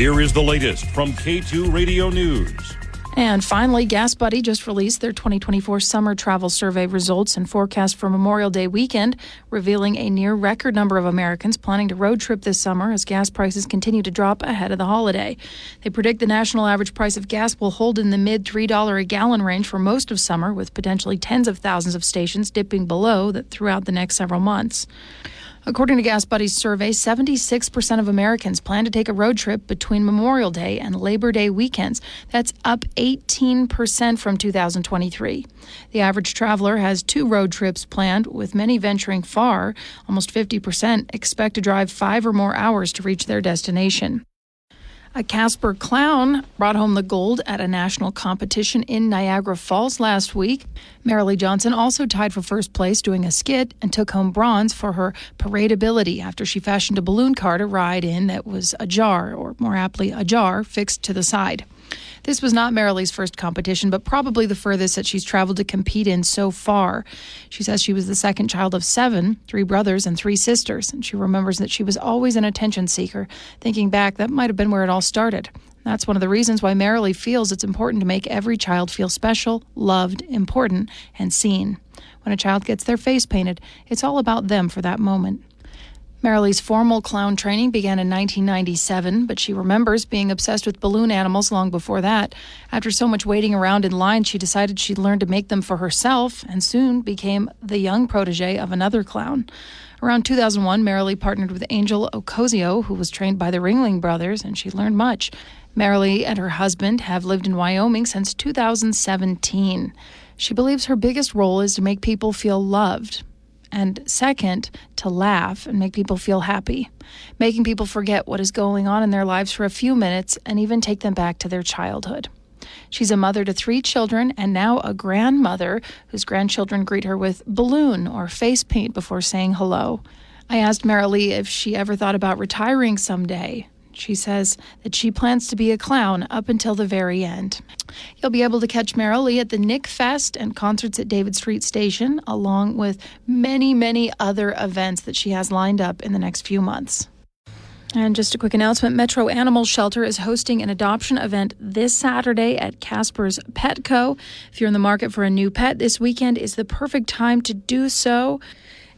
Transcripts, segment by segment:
Here is the latest from K2 Radio News. And finally, Gas Buddy just released their 2024 summer travel survey results and forecast for Memorial Day weekend, revealing a near record number of Americans planning to road trip this summer as gas prices continue to drop ahead of the holiday. They predict the national average price of gas will hold in the mid $3 a gallon range for most of summer, with potentially tens of thousands of stations dipping below that throughout the next several months. According to Gas Buddy's survey, 76% of Americans plan to take a road trip between Memorial Day and Labor Day weekends. That's up 18% from 2023. The average traveler has 2 road trips planned, with many venturing far. Almost 50% expect to drive 5 or more hours to reach their destination. A Casper clown brought home the gold at a national competition in Niagara Falls last week. Marilee Johnson also tied for first place doing a skit and took home bronze for her parade ability after she fashioned a balloon car to ride in that was ajar, or more aptly, a jar fixed to the side. This was not Marilee's first competition, but probably the furthest that she's traveled to compete in so far. She says she was the second child of 7, 3 brothers and 3 sisters, and she remembers that she was always an attention seeker. Thinking back, that might have been where it all started. That's one of the reasons why Marilee feels it's important to make every child feel special, loved, important, and seen. When a child gets their face painted, it's all about them for that moment. Marilee's formal clown training began in 1997, but she remembers being obsessed with balloon animals long before that. After so much waiting around in line, she decided she'd learn to make them for herself and soon became the young protege of another clown. Around 2001, Marilee partnered with Angel Ocasio, who was trained by the Ringling Brothers, and she learned much. Marilee and her husband have lived in Wyoming since 2017. She believes her biggest role is to make people feel loved. And second, to laugh and make people feel happy, making people forget what is going on in their lives for a few minutes and even take them back to their childhood. She's a mother to 3 children and now a grandmother whose grandchildren greet her with balloon or face paint before saying hello. I asked Marilee if she ever thought about retiring someday. She says that she plans to be a clown up until the very end. You'll be able to catch Marilee at the Nick Fest and concerts at David Street Station, along with many, many other events that she has lined up in the next few months. And just a quick announcement, Metro Animal Shelter is hosting an adoption event this Saturday at Casper's Petco. If you're in the market for a new pet, this weekend is the perfect time to do so.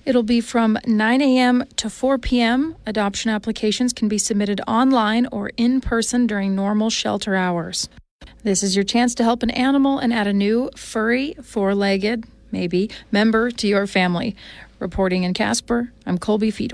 It'll be from 9 a.m. to 4 p.m. Adoption applications can be submitted online or in person during normal shelter hours. This is your chance to help an animal and add a new furry, 4-legged, maybe, member to your family. Reporting in Casper, I'm Colby Feedor.